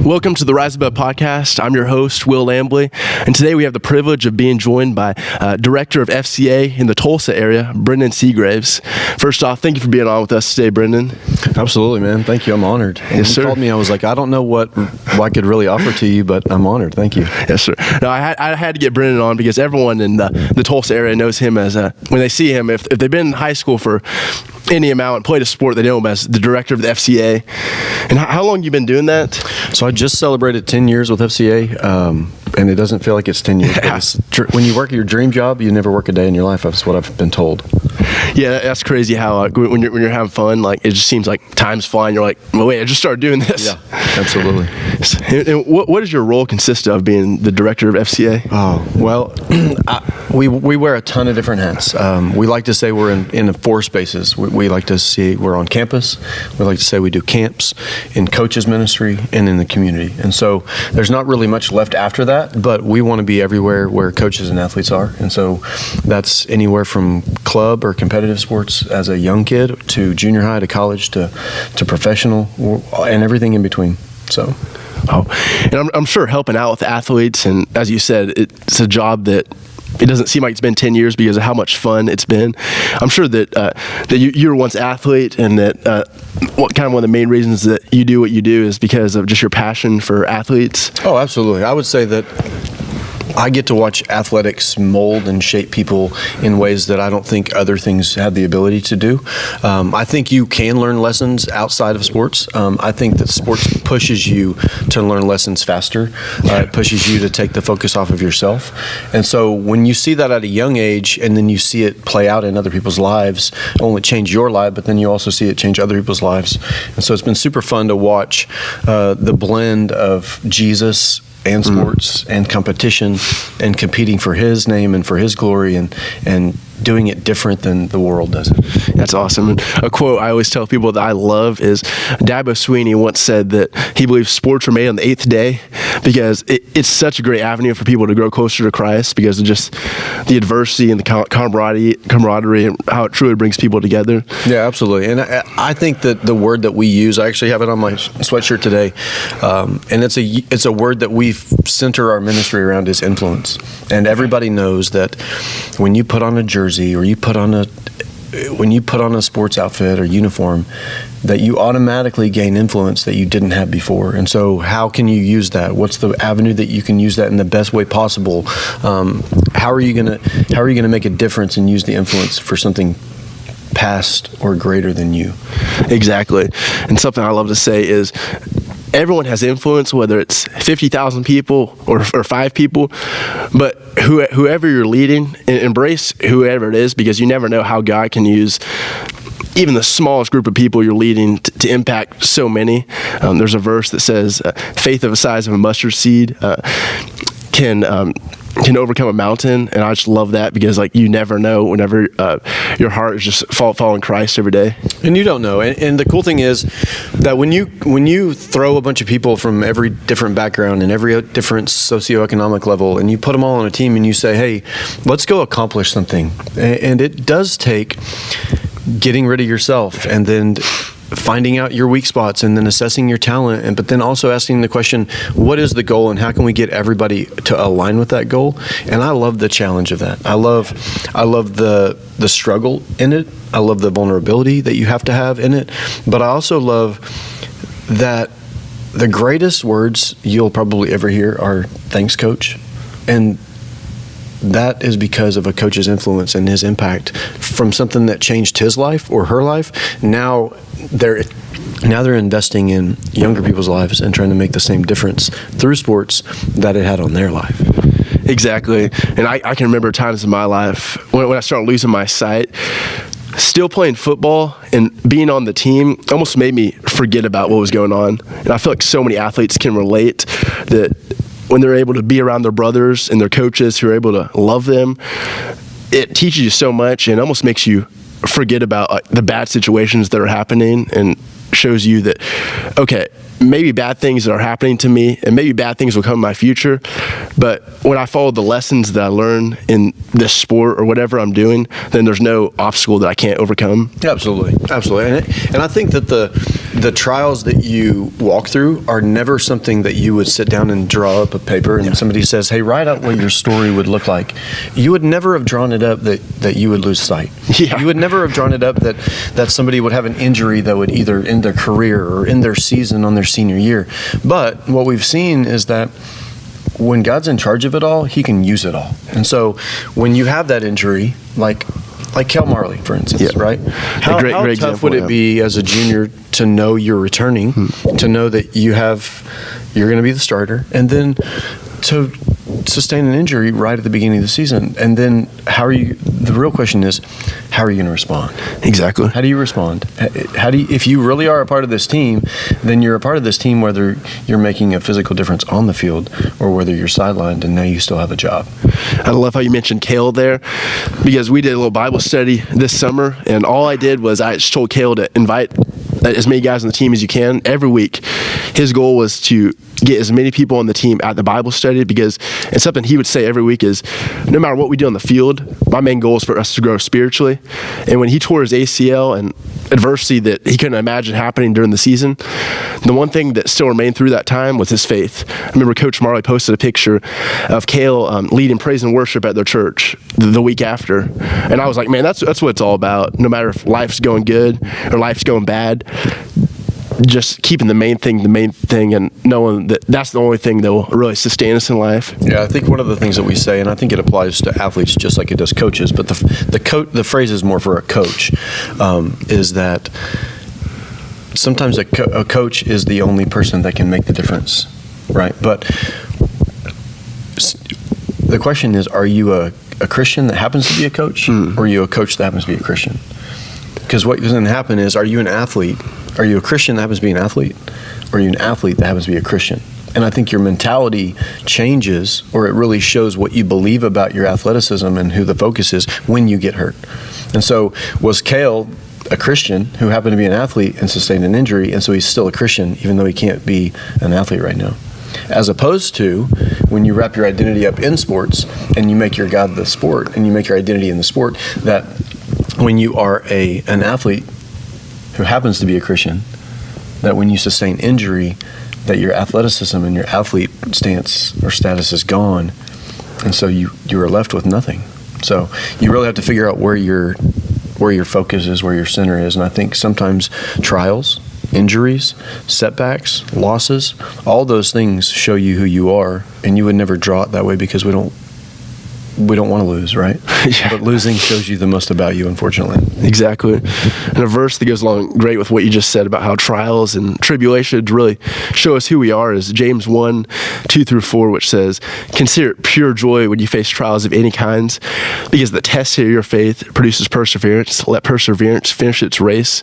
Welcome to the Rise Above podcast. I'm your host, Will Lambley, and today we have the privilege of being joined by Director of FCA in the Tulsa area, Brennan Seagraves. First off, thank you for being on with us today, Brennan. Absolutely, man. Thank you. I'm honored. Yes, sir. You called me. I was like, I don't know what I could really offer to you, but I'm honored. Thank you. Yes, sir. No, I had to get Brennan on because everyone in the Tulsa area knows him as, when they see him, if they've been in high school for any amount and played a sport, they know him as the director of the FCA. And how long have you been doing that? So I just celebrated 10 years with FCA, and it doesn't feel like it's 10 years. But when you work your dream job, you never work a day in your life. That's what I've been told. Yeah, that's crazy how when you're having fun, like it just seems like time's flying. You're like, well, wait, I just started doing this. Yeah, absolutely. And what does your role consist of being the director of FCA? Oh, well, we wear a ton of different hats. We like to say we're in 4 spaces. We like to see we're on campus. We like to say we do camps, in coaches ministry, and in the community. And so there's not really much left after that, but we want to be everywhere where coaches and athletes are. And so that's anywhere from club or competitive sports as a young kid to junior high to college to professional and everything in between. So. Oh, and I'm sure helping out with athletes, and as you said, it's a job that it doesn't seem like it's been 10 years because of how much fun it's been. I'm sure that you were once an athlete, and that one of the main reasons that you do what you do is because of just your passion for athletes. Oh, absolutely. I would say that I get to watch athletics mold and shape people in ways that I don't think other things have the ability to do. I think you can learn lessons outside of sports. I think that sports pushes you to learn lessons faster. It pushes you to take the focus off of yourself. And so when you see that at a young age and then you see it play out in other people's lives, it only change your life, but then you also see it change other people's lives. And so it's been super fun to watch the blend of Jesus and sports and competition and competing for his name and for his glory and doing it different than the world does it. That's awesome. And a quote I always tell people that I love is Dabo Sweeney once said that he believes sports are made on the 8th day because it's such a great avenue for people to grow closer to Christ because of just the adversity and the camaraderie and how it truly brings people together. Yeah, absolutely. And I think that the word that we use, I actually have it on my sweatshirt today, and it's a word that we center our ministry around is influence. And everybody knows that when you put on a jersey or when you put on a sports outfit or uniform, that you automatically gain influence that you didn't have before. And so how can you use that? What's the avenue that you can use that in the best way possible? How are you gonna make a difference and use the influence for something past or greater than you? Exactly. And something I love to say is everyone has influence, whether it's 50,000 people or 5 people, but whoever you're leading, embrace whoever it is because you never know how God can use even the smallest group of people you're leading to impact so many. There's a verse that says, faith of the size of a mustard seed can overcome a mountain, and I just love that because you never know whenever your heart is just following Christ every day. And you don't know. And the cool thing is that when you throw a bunch of people from every different background and every different socioeconomic level, and you put them all on a team and you say, hey, let's go accomplish something. And it does take getting rid of yourself and then finding out your weak spots and then assessing your talent, but then also asking the question, what is the goal and how can we get everybody to align with that goal? And I love the challenge of that. I love the struggle in it. I love the vulnerability that you have to have in it. But I also love that the greatest words you'll probably ever hear are thanks, coach. And that is because of a coach's influence and his impact from something that changed his life or her life. Now they're investing in younger people's lives and trying to make the same difference through sports that it had on their life. Exactly. And I can remember times in my life when I started losing my sight, still playing football and being on the team almost made me forget about what was going on. And I feel like so many athletes can relate that when they're able to be around their brothers and their coaches who are able to love them, it teaches you so much and almost makes you forget about the bad situations that are happening and shows you that, okay, maybe bad things are happening to me and maybe bad things will come in my future, but when I follow the lessons that I learn in this sport or whatever I'm doing, then there's no obstacle that I can't overcome. Absolutely. And I think that the trials that you walk through are never something that you would sit down and draw up a paper and somebody says, hey, write out what your story would look like. You would never have drawn it up that you would lose sight. Yeah. You would never have drawn it up that somebody would have an injury that would either end their career or end their season on their senior year. But what we've seen is that when God's in charge of it all, he can use it all. And so when you have that injury, like Kel Marley, for instance, right? How great tough example, would it be as a junior to know you're returning, to know that you're going to be the starter, and then to sustain an injury right at the beginning of the season? And then the real question is, how are you going to respond? Exactly. How do you respond? If you really are a part of this team, then you're a part of this team whether you're making a physical difference on the field or whether you're sidelined and now you still have a job. I love how you mentioned Kale there, because we did a little Bible study this summer, and all I did was I just told Kale to invite as many guys on the team as you can every week. His goal was to get as many people on the team at the Bible study, because it's something he would say every week is, no matter what we do on the field, my main goal is for us to grow spiritually. And when he tore his ACL and adversity that he couldn't imagine happening during the season, the one thing that still remained through that time was his faith. I remember Coach Marley posted a picture of Kale leading praise and worship at their church the week after. And I was like, man, that's what it's all about. No matter if life's going good or life's going bad, just keeping the main thing, and knowing that that's the only thing that will really sustain us in life. Yeah, I think one of the things that we say, and I think it applies to athletes just like it does coaches, but the phrase is more for a coach, is that sometimes a coach is the only person that can make the difference, right? But the question is, are you a Christian that happens to be a coach, or are you a coach that happens to be a Christian? Because what going to happen is, are you an athlete? Are you a Christian that happens to be an athlete? Or are you an athlete that happens to be a Christian? And I think your mentality changes, or it really shows what you believe about your athleticism and who the focus is when you get hurt. And so was Kale a Christian who happened to be an athlete and sustained an injury, and so he's still a Christian even though he can't be an athlete right now? As opposed to when you wrap your identity up in sports and you make your God the sport, and you make your identity in the sport, that when you are an athlete who happens to be a Christian, that when you sustain injury, that your athleticism and your athlete stance or status is gone, and so you are left with nothing. So you really have to figure out where your focus is, where your center is. And I think sometimes trials, injuries, setbacks, losses, all those things show you who you are, and you would never draw it that way because we don't want to lose, right? Yeah. But losing shows you the most about you, unfortunately. Exactly. And a verse that goes along great with what you just said about how trials and tribulations really show us who we are is James 1:2-4, which says, "Consider it pure joy when you face trials of any kinds, because the test of your faith produces perseverance. Let perseverance finish its race,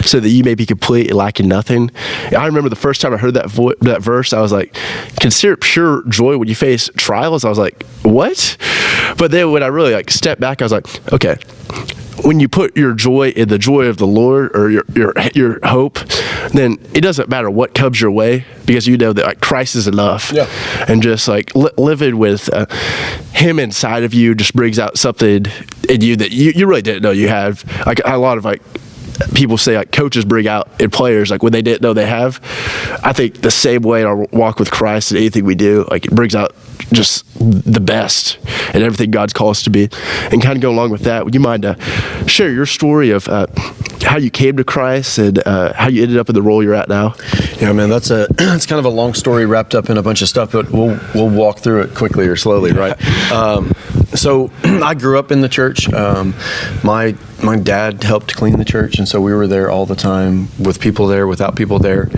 so that you may be complete and lacking nothing." And I remember the first time I heard that verse, I was like, consider it pure joy when you face trials. I was like, what? But then when I really stepped back, I was like, okay, when you put your joy in the joy of the Lord, or your hope, then it doesn't matter what comes your way, because you know that Christ is enough. Yeah. And just living with Him inside of you just brings out something in you that you really didn't know you have. A lot of people say coaches bring out in players when they didn't know they have. I think the same way in our walk with Christ and anything we do, it brings out just the best and everything God's called us to be. And kind of go along with that, would you mind share your story of how you came to Christ and how you ended up in the role you're at now? Yeah, man, that's kind of a long story wrapped up in a bunch of stuff, but we'll walk through it quickly or slowly, right? So I grew up in the church. My dad helped clean the church, and so we were there all the time, with people there, without people there.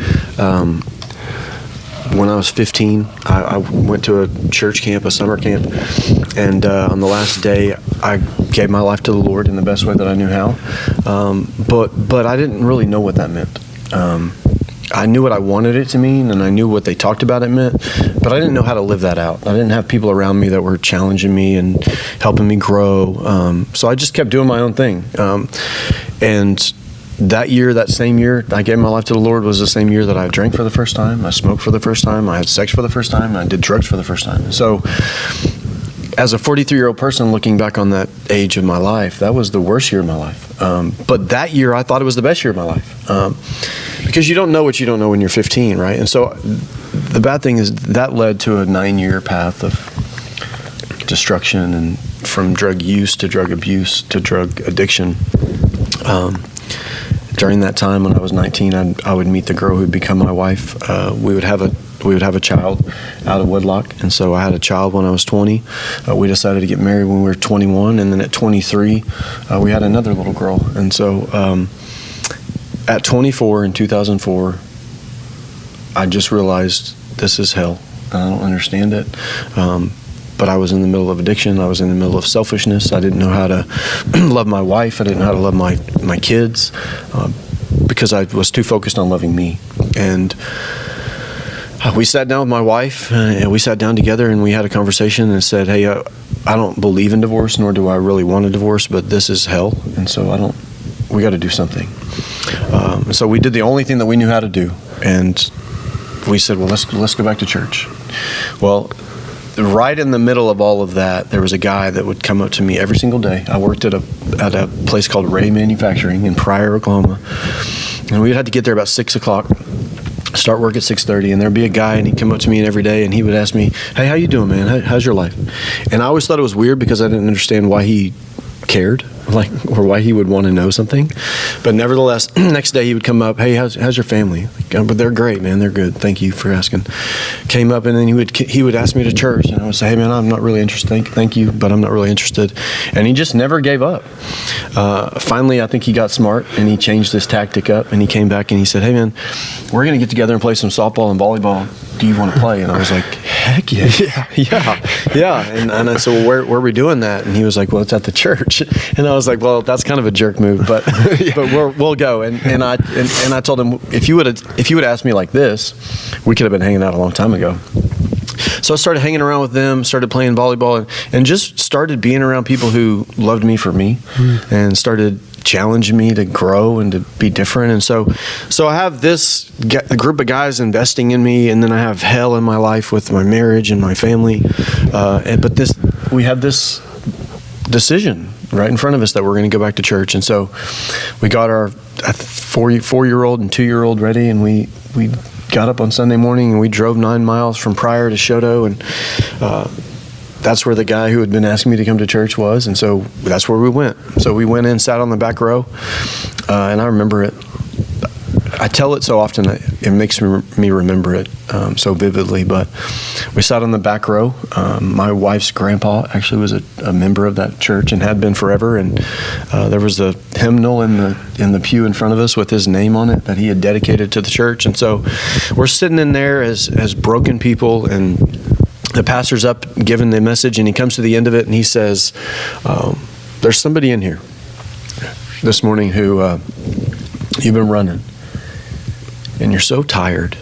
When I was 15, I went to a church camp, a summer camp, and on the last day, I gave my life to the Lord in the best way that I knew how. But I didn't really know what that meant. I knew what I wanted it to mean, and I knew what they talked about it meant, but I didn't know how to live that out. I didn't have people around me that were challenging me and helping me grow. So I just kept doing my own thing. And that same year, I gave my life to the Lord, was the same year that I drank for the first time, I smoked for the first time, I had sex for the first time, and I did drugs for the first time. So as a 43-year-old person looking back on that age of my life, that was the worst year of my life. But that year, I thought it was the best year of my life. Because you don't know what you don't know when you're 15, right? And so the bad thing is that led to a 9-year path of destruction, and from drug use to drug abuse to drug addiction. During that time, when I was 19, I would meet the girl who would become my wife. We would have a child out of wedlock, and so I had a child when I was 20. We decided to get married when we were 21, and then at 23, we had another little girl. And so at 24 in 2004, I just realized this is hell. I don't understand it. But I was in the middle of addiction. I was in the middle of selfishness. I didn't know how to love my wife. I didn't know how to love my kids because I was too focused on loving me. And we sat down with my wife, and we sat down together, and we had a conversation and said, hey, I don't believe in divorce, nor do I really want a divorce, but this is hell. And so we got to do something. So we did the only thing that we knew how to do. And we said, well, let's go back to church. Well, right in the middle of all of that, there was a guy that would come up to me every single day. I worked at a place called Ray Manufacturing in Pryor, Oklahoma, and we had to get there about 6 o'clock, start work at 6:30, and there'd be a guy, and he'd come up to me every day, and he would ask me, hey, how you doing, man? How's your life? And I always thought it was weird because I didn't understand why he cared, or why he would want to know something. But nevertheless, next day he would come up, hey, how's your family? But they're great, man. They're good. Thank you for asking. Came up, and then he would ask me to church, and I would say, hey, man, I'm not really interested. Thank you, but I'm not really interested. And he just never gave up. Finally, I think he got smart, and he changed his tactic up, and he came back and he said, hey, man, we're going to get together and play some softball and volleyball. Do you want to play? And I was like, heck yeah. Yeah. And I said, well, where are we doing that? And he was like, well, it's at the church. And I was like, well, that's kind of a jerk move, but we'll go. And I told him, if you would ask me like this, we could have been hanging out a long time ago. So I started hanging around with them, started playing volleyball, and just started being around people who loved me for me, and started challenging me to grow and to be different. And so I have this group of guys investing in me, and then I have hell in my life with my marriage and my family. But we have this decision right in front of us that we're going to go back to church. And so we got our 4-year-old and 2-year-old ready, and we got up on Sunday morning, and we drove 9 miles from Pryor to Shoto, and that's where the guy who had been asking me to come to church was, and so that's where we went. So we went in, sat on the back row, and I remember it. I tell it so often, it makes me remember it so vividly, but we sat on the back row. My wife's grandpa actually was a member of that church and had been forever, and there was a hymnal in the pew in front of us with his name on it that he had dedicated to the church. And so we're sitting in there as broken people, and the pastor's up giving the message, and he comes to the end of it, and he says, there's somebody in here this morning who you've been running, and you're so tired.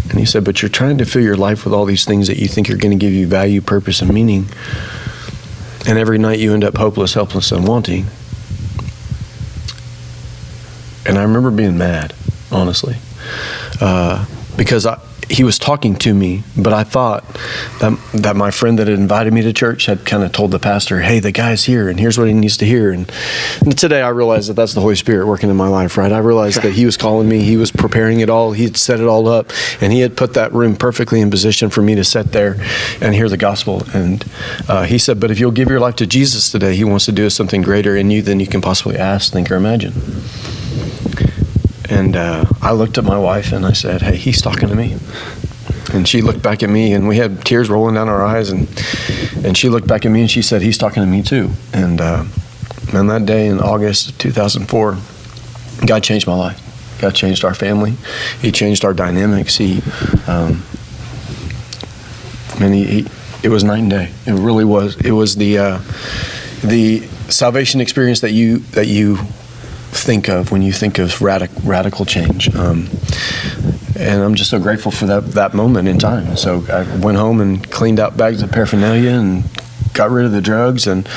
And he said, but you're trying to fill your life with all these things that you think are going to give you value, purpose, and meaning. And every night you end up hopeless, helpless, and wanting. And I remember being mad, honestly, because he was talking to me, but I thought that my friend that had invited me to church had kind of told the pastor, hey, the guy's here, and here's what he needs to hear. And today I realized that that's the Holy Spirit working in my life, right? I realized that he was calling me, he was preparing it all, he had set it all up, and he had put that room perfectly in position for me to sit there and hear the gospel. And he said, but if you'll give your life to Jesus today, he wants to do something greater in you than you can possibly ask, think, or imagine. And I looked at my wife and I said, hey, he's talking to me. And she looked back at me, and we had tears rolling down our eyes, and she looked back at me and she said, he's talking to me too. And that day in August of 2004, God changed my life. God changed our family. He changed our dynamics. It was night and day. It really was. It was the salvation experience that you think of when you think of radical change. And I'm just so grateful for that moment in time. So I went home and cleaned out bags of paraphernalia and got rid of the drugs. And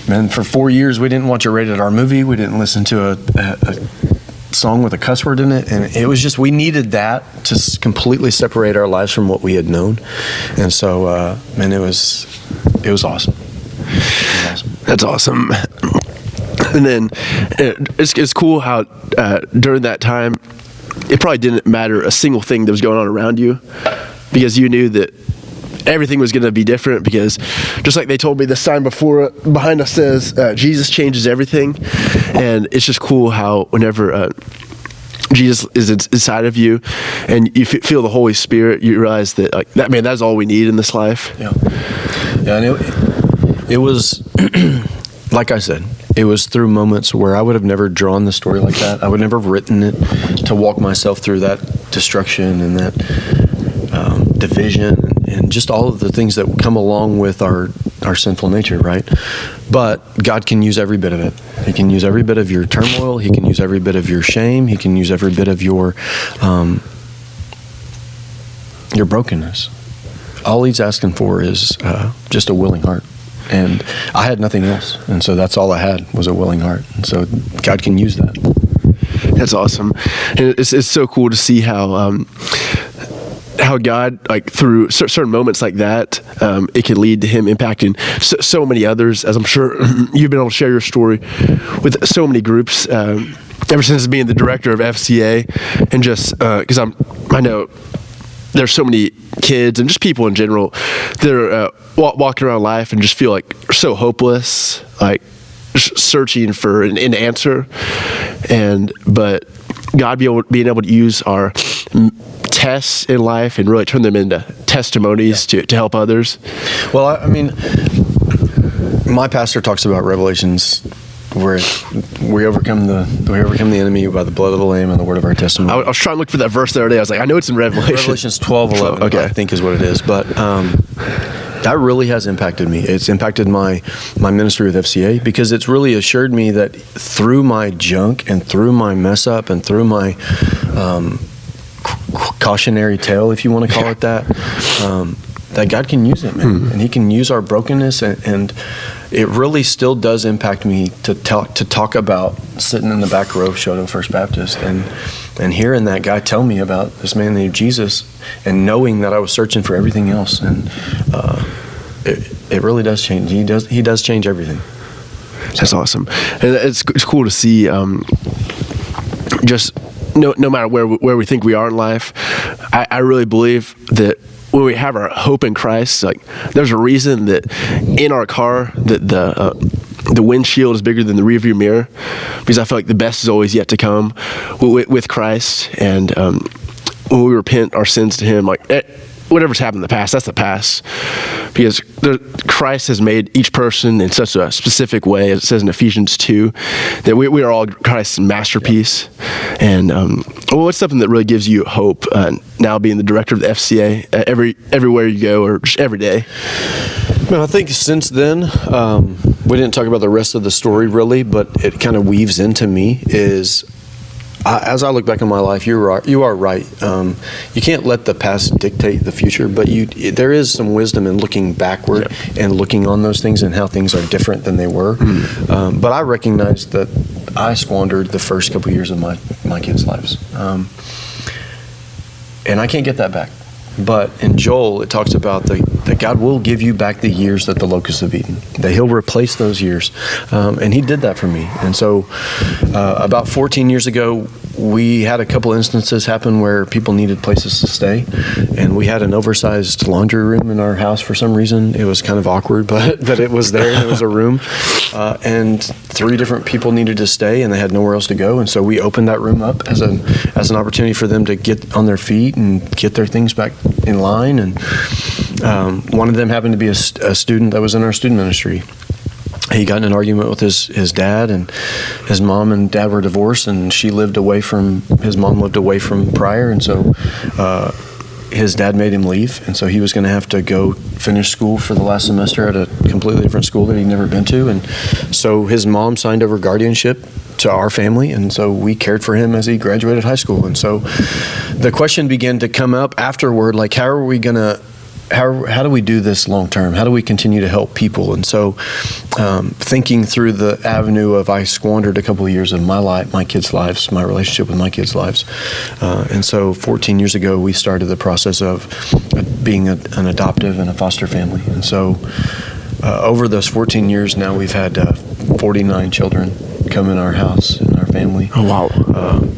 man, for 4 years, we didn't watch a rated R movie. We didn't listen to a song with a cuss word in it. And it was just, we needed that to completely separate our lives from what we had known. And so, man, it was awesome. It was awesome. That's awesome. And then it's cool how during that time, it probably didn't matter a single thing that was going on around you, because you knew that everything was going to be different, because just like they told me, the sign behind us says, Jesus changes everything. And it's just cool how whenever Jesus is inside of you and you feel the Holy Spirit, you realize that that's all we need in this life. Yeah. And it was, like I said, it was through moments where I would have never drawn the story like that. I would never have written it to walk myself through that destruction and that division and just all of the things that come along with our sinful nature, right? But God can use every bit of it. He can use every bit of your turmoil. He can use every bit of your shame. He can use every bit of your brokenness. All he's asking for is just a willing heart. And I had nothing else. And so that's all I had was a willing heart. And so God can use that. That's awesome. And it's so cool to see how God, like through certain moments like that, it can lead to him impacting so many others, as I'm sure you've been able to share your story with so many groups ever since being the director of FCA. And just because I know there's so many kids and just people in general that are walking around life and just feel like so hopeless, like searching for an answer. But God being able to use our tests in life and really turn them into testimonies to help others. Well, I mean, my pastor talks about Revelations, where we overcome the enemy by the blood of the Lamb and the word of our testimony. I was trying to look for that verse the other day. I was like, I know it's in Revelation. Revelations 12:11, okay. I think is what it is. But that really has impacted me. It's impacted my ministry with FCA, because it's really assured me that through my junk and through my mess up and through my cautionary tale, if you want to call it that, that God can use it, man. And he can use our brokenness, and it really still does impact me to talk about sitting in the back row of Shoto First Baptist and hearing that guy tell me about this man named Jesus, and knowing that I was searching for everything else. And it really does change. He does change everything. That's awesome. And it's cool to see just no matter where we think we are in life, I really believe that when we have our hope in Christ, like there's a reason that in our car that the windshield is bigger than the rearview mirror, because I feel like the best is always yet to come with Christ. And when we repent our sins to him, like whatever's happened in the past, that's the past, because Christ has made each person in such a specific way, as it says in Ephesians 2, that we are all Christ's masterpiece. Yep. And what's something that really gives you hope now being the director of the FCA everywhere you go, or just every day? Man, I think since then, we didn't talk about the rest of the story really, but it kind of weaves into me is, as I look back on my life, you are right. You can't let the past dictate the future, but there is some wisdom in looking backward and looking on those things and how things are different than they were. But I recognize that I squandered the first couple years of my kids' lives, and I can't get that back. But in Joel, it talks about that God will give you back the years that the locusts have eaten, that he'll replace those years. And he did that for me. And so about 14 years ago, we had a couple instances happen where people needed places to stay. And we had an oversized laundry room in our house for some reason. It was kind of awkward, but it was there. It was a room. And 3 different people needed to stay, and they had nowhere else to go. And so we opened that room up as an opportunity for them to get on their feet and get their things back in line. And one of them happened to be a student that was in our student ministry. He got in an argument with his dad, and his mom and dad were divorced, and his mom lived away from prior, and so his dad made him leave, and so he was going to have to go finish school for the last semester at a completely different school that he'd never been to. And so his mom signed over guardianship to our family, and so we cared for him as he graduated high school. And so the question began to come up afterward, like, how do we do this long term? How do we continue to help people? And so thinking through the avenue of, I squandered a couple of years of my life, my kids' lives, my relationship with my kids' lives. And so 14 years ago, we started the process of being an adoptive and a foster family. And so over those 14 years now, we've had 49 children come in our house, in our family. Oh, wow.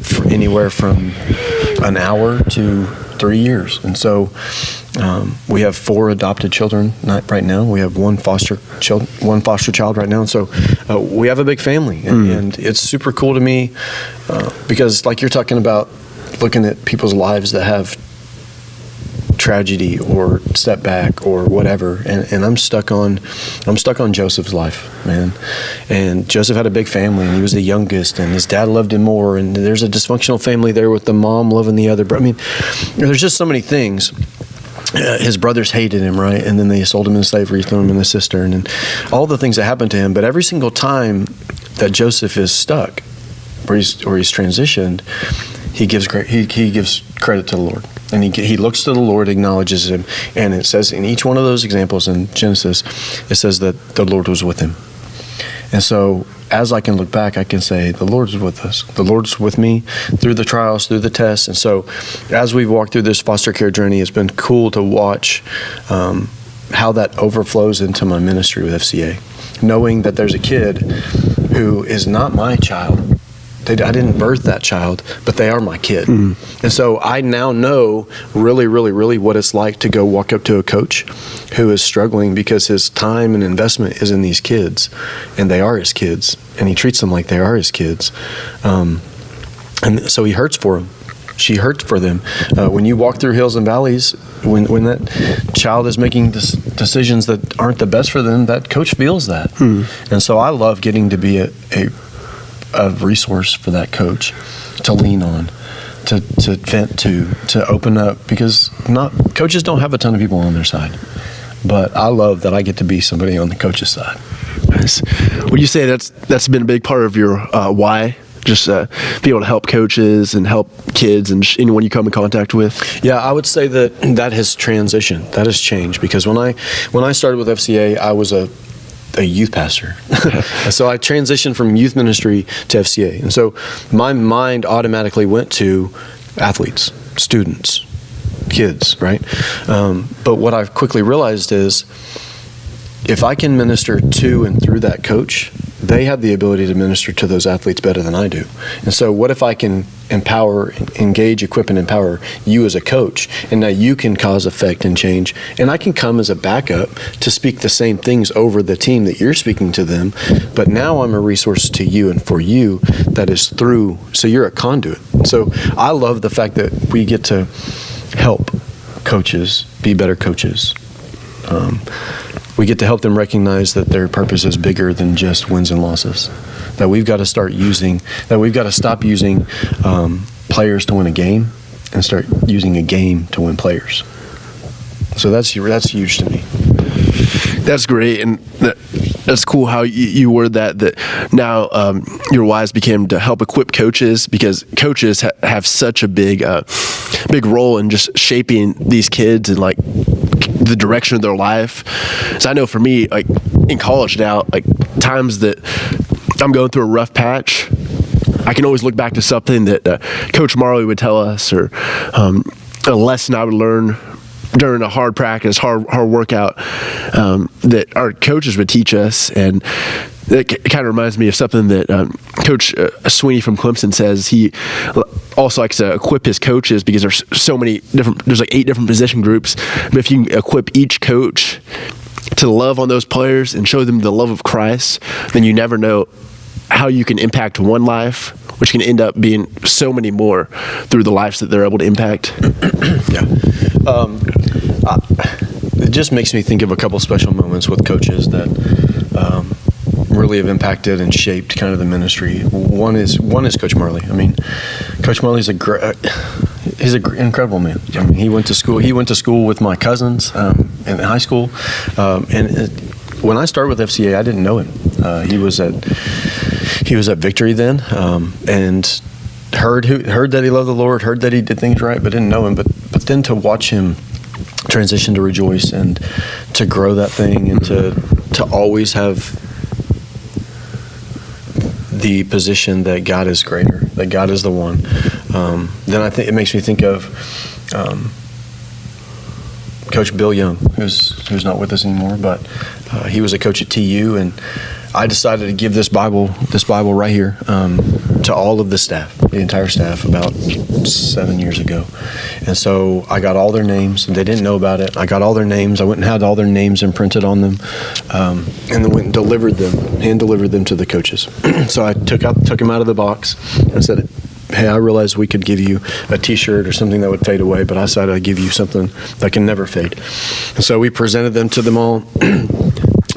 For anywhere from an hour to 3 years. And so we have 4 adopted children right now. We have one foster child right now. And so we have a big family. And it's super cool to me because, like you're talking about, looking at people's lives that have tragedy or setback or whatever, and I'm stuck on Joseph's life, man. And Joseph had a big family, and he was the youngest, and his dad loved him more, and there's a dysfunctional family there with the mom loving the other. But I mean, there's just so many things. His brothers hated him, right? And then they sold him into slavery, threw him in the cistern, and all the things that happened to him. But every single time that Joseph is stuck, or he's transitioned, he gives credit to the Lord. And he looks to the Lord, acknowledges him, and it says in each one of those examples in Genesis, it says that the Lord was with him. And so as I can look back, I can say, the Lord's with us. The Lord's with me through the trials, through the tests. And so as we've walked through this foster care journey, it's been cool to watch how that overflows into my ministry with FCA. Knowing that there's a kid who is not my child. I didn't birth that child, but they are my kid. And so I now know really, really, really what it's like to go walk up to a coach who is struggling because his time and investment is in these kids, and they are his kids, and he treats them like they are his kids. And so he hurts for them. She hurts for them. When you walk through hills and valleys, when that child is making decisions that aren't the best for them, that coach feels that. And so I love getting to be a resource for that coach to lean on, to vent to open up, because coaches don't have a ton of people on their side, but I love that I get to be somebody on the coach's side. Nice. Would you say that's been a big part of your why? Just be able to help coaches and help kids and anyone you come in contact with? Yeah, I would say that has transitioned. That has changed, because when I started with FCA, I was a youth pastor. So I transitioned from youth ministry to FCA. And so my mind automatically went to athletes, students, kids, right? But what I've quickly realized is if I can minister to and through that coach, they have the ability to minister to those athletes better than I do. And so what if I can empower, engage, equip, and empower you as a coach, and now you can cause effect and change, and I can come as a backup to speak the same things over the team that you're speaking to them, but now I'm a resource to you and for you that is through, so you're a conduit. So I love the fact that we get to help coaches be better coaches. We get to help them recognize that their purpose is bigger than just wins and losses. That we've got to stop using players to win a game and start using a game to win players. So that's huge to me. That's great, and that's cool how you word that now your whys became to help equip coaches, because coaches have such a big role in just shaping these kids and like the direction of their life. So I know for me, like in college now, like times that I'm going through a rough patch, I can always look back to something that Coach Marley would tell us, or a lesson I would learn during a hard practice, hard workout, that our coaches would teach us. And it kind of reminds me of something that Coach Sweeney from Clemson says. He also likes to equip his coaches, because there's so many there's like 8 different position groups. But if you can equip each coach to love on those players and show them the love of Christ, then you never know how you can impact one life, which can end up being so many more through the lives that they're able to impact. Yeah. It just makes me think of a couple special moments with coaches that really have impacted and shaped kind of the ministry. One is Coach Marley. I mean, Coach Marley's he's an incredible man. I mean, he went to school with my cousins in high school, and when I started with FCA, I didn't know him. He was at Victory then, and heard that he loved the Lord, heard that he did things right, but didn't know him. But then to watch him transition to Rejoice and to grow that thing, and to always have the position that God is greater, that God is the one. Then I think it makes me think of Coach Bill Young, who's not with us anymore, but he was a coach at TU, and I decided to give this Bible right here, to all of the staff, the entire staff, about 7 years ago. And so I got all their names, and they didn't know about it. I got all their names. I went and had all their names imprinted on them, and then went and hand delivered them to the coaches. So I took them out of the box and said, hey, I realized we could give you a T-shirt or something that would fade away, but I decided I'd give you something that can never fade. And so we presented them to them all.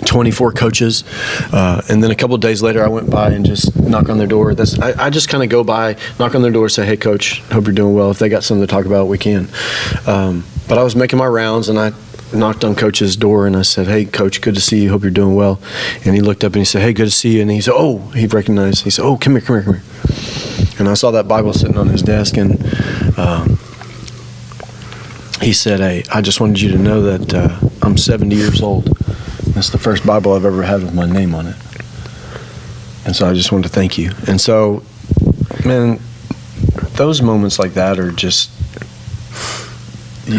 24 coaches, and then a couple of days later I went by and just knock on their door. I just kind of go by, knock on their door, say, hey coach, hope you're doing well. If they got something to talk about, we can. But I was making my rounds, and I knocked on coach's door and I said, hey coach, good to see you, hope you're doing well. And he looked up and he said, hey, good to see you. And he said, he recognized, he said, come here. And I saw that Bible sitting on his desk, and he said, hey, I just wanted you to know that I'm 70 years old. It's the first Bible I've ever had with my name on it. And so I just wanted to thank you. And so, man, those moments like that are just, you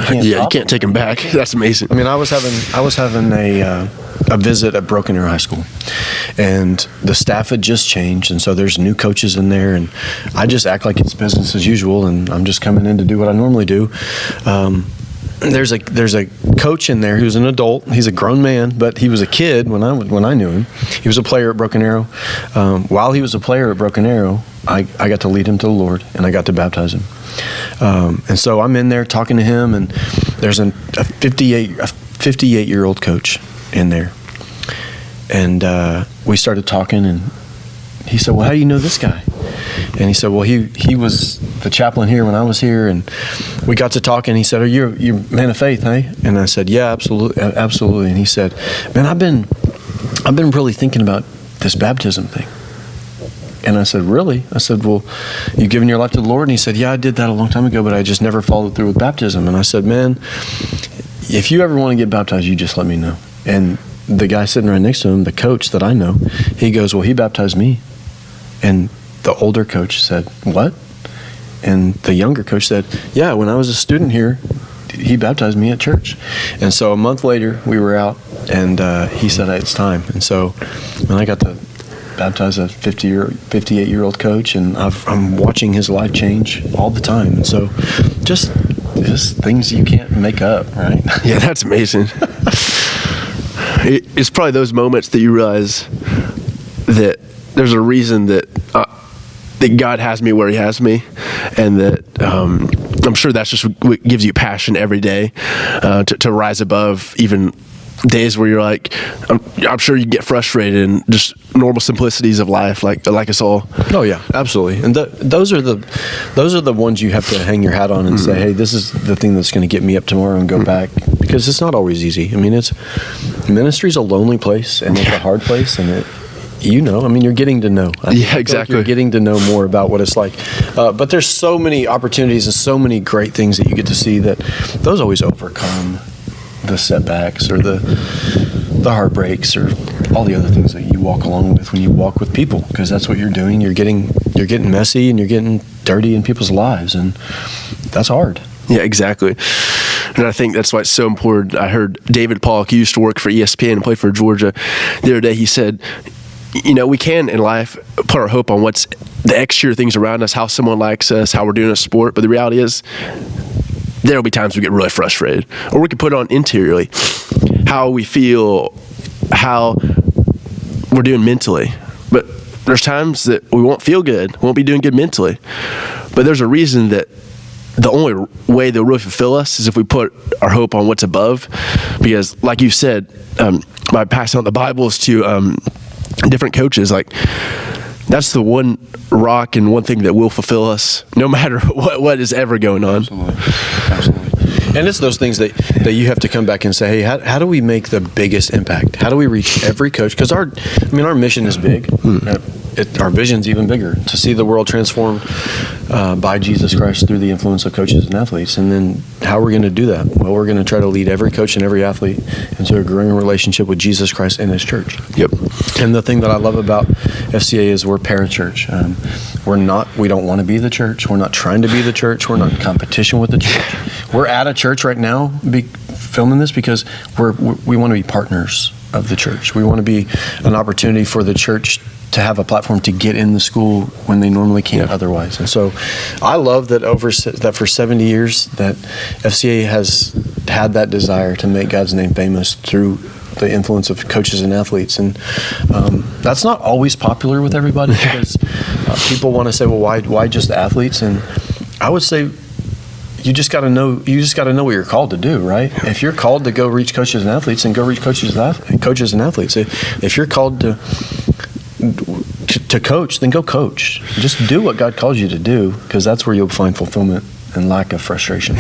can't take them back. That's amazing. I mean, I was having a visit at Broken Arrow High School, and the staff had just changed, and so there's new coaches in there, and I just act like it's business as usual, and I'm just coming in to do what I normally do. There's a coach in there who's an adult. He's a grown man, but he was a kid when I knew him. He was a player at Broken Arrow. While he was a player at Broken Arrow, I got to lead him to the Lord, and I got to baptize him. And so I'm in there talking to him, and there's a 58-year-old coach in there, and we started talking, and he said, well, how do you know this guy? And he said, well, he was the chaplain here when I was here, and we got to talking. He said, are you a man of faith, hey? And I said, yeah, absolutely. And he said, man, I've been really thinking about this baptism thing. And I said, really? I said, well, you given your life to the Lord? And he said, yeah, I did that a long time ago, but I just never followed through with baptism. And I said, man, if you ever want to get baptized, you just let me know. And the guy sitting right next to him, the coach that I know, he goes, well, he baptized me. And the older coach said, what? And the younger coach said, yeah, when I was a student here, he baptized me at church. And so a month later, we were out, and he said, it's time. And so when I got to baptize a 58-year-old coach, and I'm watching his life change all the time. And so just things you can't make up, right? Yeah, that's amazing. It's probably those moments that you realize that there's a reason that God has me where he has me, and that I'm sure that's just what gives you passion every day to rise above even days where you're like, I'm sure you get frustrated and just normal simplicities of life, like us all. Oh yeah, absolutely. And those are the ones you have to hang your hat on and say, hey, this is the thing that's going to get me up tomorrow and go back, because it's not always easy. I mean, ministry's a lonely place, and it's a hard place, and you're getting to know. Yeah, exactly. You're getting to know more about what it's like. But there's so many opportunities and so many great things that you get to see that those always overcome the setbacks or the heartbreaks or all the other things that you walk along with when you walk with people, because that's what you're doing. You're getting messy, and you're getting dirty in people's lives, and that's hard. Yeah, exactly. And I think that's why it's so important. I heard David Pollock, who used to work for ESPN and played for Georgia, the other day. He said, we can in life put our hope on what's the exterior things around us, how someone likes us, how we're doing a sport. But the reality is, there'll be times we get really frustrated, or we can put it on interiorly, how we feel, how we're doing mentally. But there's times that we won't feel good, won't be doing good mentally. But there's a reason that the only way they'll really fulfill us is if we put our hope on what's above. Because like you said, by passing out the Bibles to different coaches, like that's the one rock and one thing that will fulfill us no matter what is ever going on. Absolutely. And it's those things that you have to come back and say, hey, how do we make the biggest impact? How do we reach every coach? Because our mission is big. Our vision's even bigger, to see the world transformed by Jesus Christ through the influence of coaches and athletes. And then how are we going to do that? Well, we're going to try to lead every coach and every athlete into a growing relationship with Jesus Christ and his church. Yep. And the thing that I love about FCA is we're parent church. We don't want to be the church. We're not trying to be the church. We're not in competition with the church. We're at a church right now filming this because we want to be partners of the church. We want to be an opportunity for the church to have a platform to get in the school when they normally can't otherwise. And so I love that that for 70 years that FCA has had that desire to make God's name famous through the influence of coaches and athletes. And that's not always popular with everybody because people want to say, well, why just athletes? And I would say you just got to know what you're called to do, right? If you're called to go reach coaches and athletes, then go reach coaches and athletes. If you're called to coach, then go coach. Just do what God calls you to do, because that's where you'll find fulfillment and lack of frustration.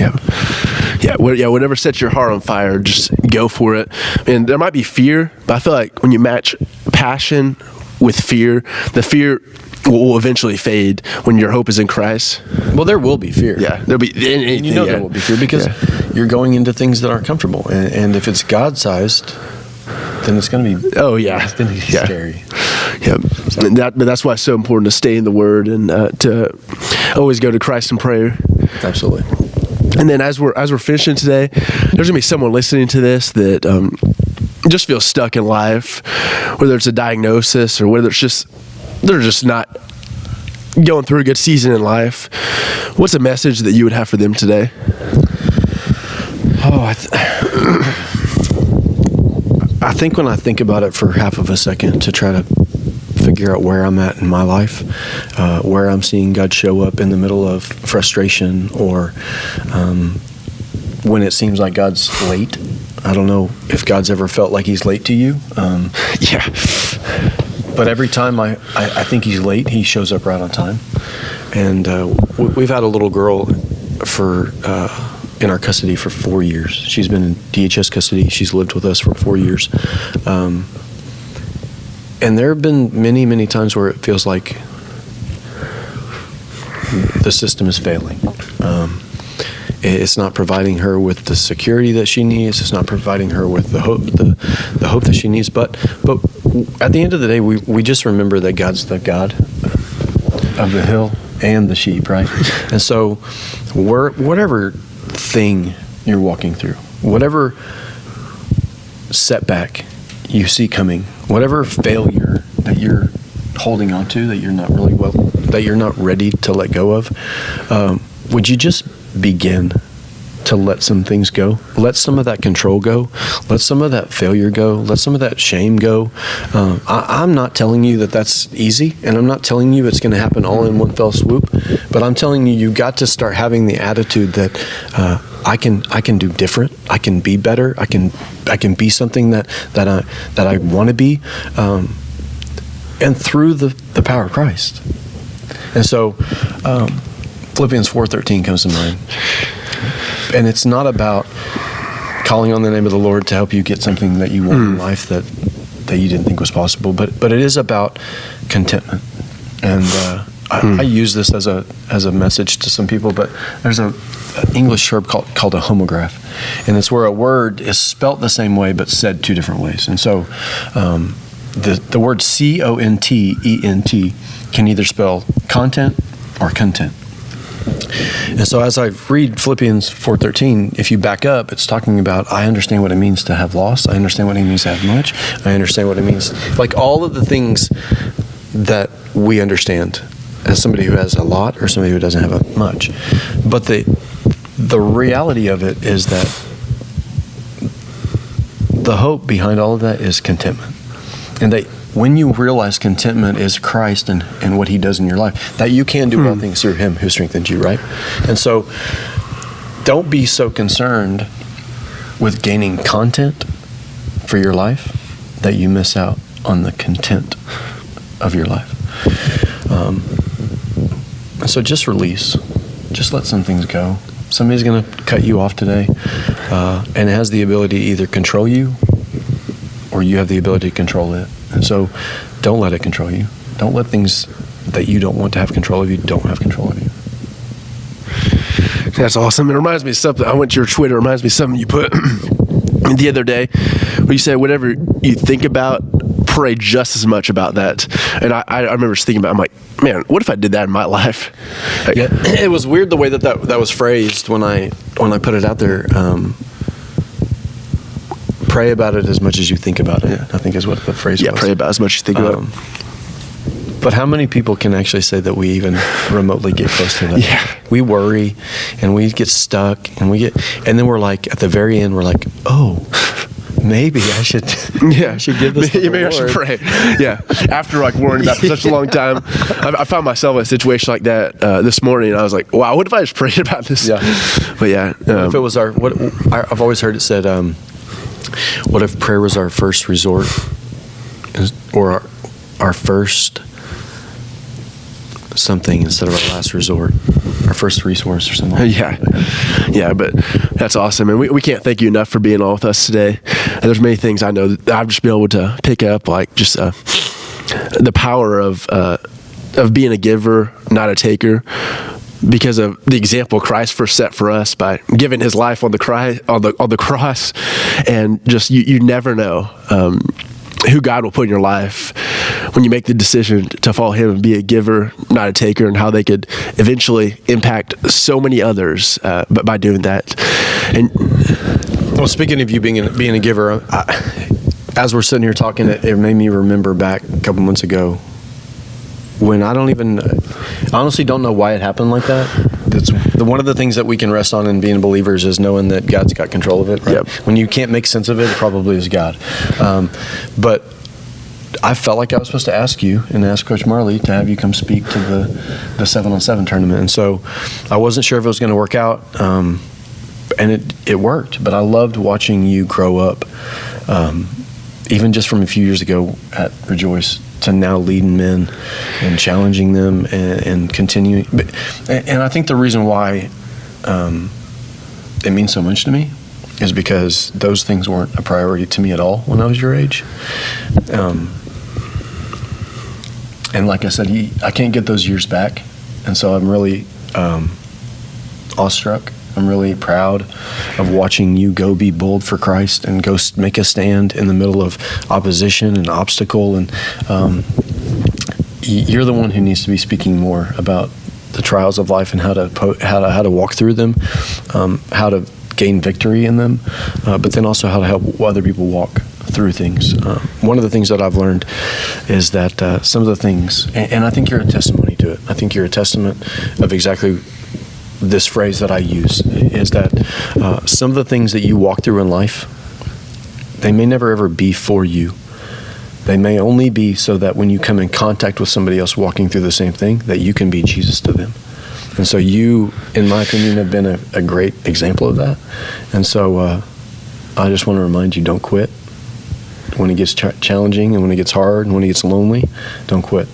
Whatever sets your heart on fire, just go for it. And there might be fear, but I feel like when you match passion with fear, the fear will eventually fade when your hope is in Christ. Well, there will be fear. Yeah, there'll be anything. There will be fear because you're going into things that aren't comfortable, and if it's God-sized, then it's going to be. Oh yeah, it's going to be scary. Yeah, but that's why it's so important to stay in the Word and to always go to Christ in prayer. Absolutely. And then as we're finishing today, there's gonna be someone listening to this that just feels stuck in life, whether it's a diagnosis or whether they're just not going through a good season in life. What's a message that you would have for them today? I think when I think about it for half of a second to try to figure out where I'm at in my life, where I'm seeing God show up in the middle of frustration, or when it seems like God's late. I don't know if God's ever felt like he's late to you. But every time I think he's late, he shows up right on time. And we've had a little girl in our custody for 4 years. She's been in DHS custody. She's lived with us for 4 years. And there have been many, many times where it feels like the system is failing. It's not providing her with the security that she needs. It's not providing her with the hope that she needs. But at the end of the day, we just remember that God's the God of the hill and the sheep, right? And so whatever thing you're walking through, whatever setback you see coming, whatever failure that you're holding on to, that you're not ready to let go of, would you just begin to let some things go? Let some of that control go. Let some of that failure go. Let some of that shame go. I'm not telling you that that's easy, and I'm not telling you it's going to happen all in one fell swoop, but I'm telling you got to start having the attitude that I can do different. I can be better. I can be something that I want to be, and through the power of Christ. And so Philippians 4:13 comes to mind. And it's not about calling on the name of the Lord to help you get something that you want in life that you didn't think was possible, but it is about contentment. And I use this as a message to some people, but there's an English term called a homograph, and it's where a word is spelt the same way but said two different ways. And so the word content can either spell content or content. And so as I read Philippians 4:13, if you back up, it's talking about, I understand what it means to have loss. I understand what it means to have much. I understand what it means, like all of the things that we understand as somebody who has a lot or somebody who doesn't have much. But the reality of it is that the hope behind all of that is contentment. And that when you realize contentment is Christ and what he does in your life, that you can do all things through him who strengthens you, right? And so don't be so concerned with gaining content for your life that you miss out on the content of your life. So just release. Just let some things go. Somebody's going to cut you off today, and it has the ability to either control you or you have the ability to control it. And so don't let it control you. Don't let things that you don't want to have control of you don't have control of you. That's awesome. It reminds me of something. I went to your Twitter. It reminds me of something you put the other day where you said, whatever you think about, pray just as much about that. And I remember just thinking about it. I'm like, man, what if I did that in my life? Yeah, it was weird the way that was phrased when I put it out there. pray about it as much as you think about it. Yeah. I think is what the phrase was. Yeah, pray about as much as you think about it. But how many people can actually say that we even remotely get close to that? Yeah. We worry and we get stuck and then we're like, at the very end, we're like, oh, maybe I should give this to the Maybe I should Lord. pray. Yeah. After like worrying about it for such a long time, I found myself in a situation like that this morning. I was like, wow, what if I just prayed about this? Yeah. But yeah. If it was I've always heard it said, what if prayer was our first resort or our first something instead of our last resort, our first resource or something? Yeah, but that's awesome. And we can't thank you enough for being on with us today. And there's many things I know that I've just been able to pick up, like just the power of being a giver, not a taker, because of the example Christ first set for us by giving his life on the cross. And just you never know who God will put in your life when you make the decision to follow him and be a giver, not a taker, and how they could eventually impact so many others but by doing that. And well, speaking of you being a giver, as we're sitting here talking, it made me remember back a couple months ago when I honestly don't know why it happened like that. That's one of the things that we can rest on in being believers is knowing that God's got control of it. Right? Yep. When you can't make sense of it, it probably is God. But I felt like I was supposed to ask you and ask Coach Marley to have you come speak to the 7-on-7 tournament. And so I wasn't sure if it was going to work out, and it worked. But I loved watching you grow up, even just from a few years ago at Rejoice to now leading men and challenging them and continuing. And I think the reason why it means so much to me is because those things weren't a priority to me at all when I was your age. And like I said, I can't get those years back. And so I'm really awestruck. I'm really proud of watching you go be bold for Christ and go make a stand in the middle of opposition and obstacle. And you're the one who needs to be speaking more about the trials of life and how to walk through them, how to gain victory in them, but then also how to help other people walk through things. One of the things that I've learned is that some of the things, and I think you're a testimony to it. I think you're a testament of exactly this phrase that I use, is that some of the things that you walk through in life, they may never ever be for you. They may only be so that when you come in contact with somebody else walking through the same thing, that you can be Jesus to them. And so you, in my opinion, have been a great example of that. And so I just want to remind you, don't quit. When it gets challenging and when it gets hard and when it gets lonely, don't quit.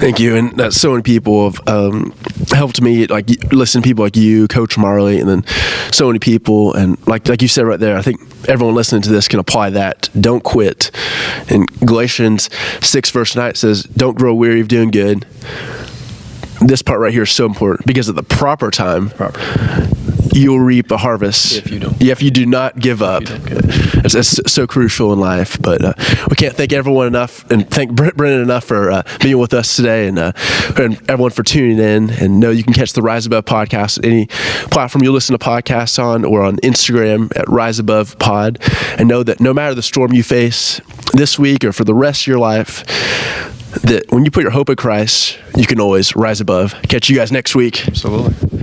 thank you. And that's so many people have helped me, like listen to people like you, Coach Marley, and then so many people. And like you said right there, I think everyone listening to this can apply that. Don't quit. In Galatians 6 verse 9, it says, don't grow weary of doing good. This part right here is so important because at the proper time, you'll reap a harvest. If you don't. Yeah, if you do not give up. It's so crucial in life. But we can't thank everyone enough and thank Brennan enough for being with us today and everyone for tuning in. And know you can catch the Rise Above podcast at any platform you listen to podcasts on or on Instagram at Rise Above Pod. And know that no matter the storm you face this week or for the rest of your life, that when you put your hope in Christ, you can always rise above. Catch you guys next week. Absolutely.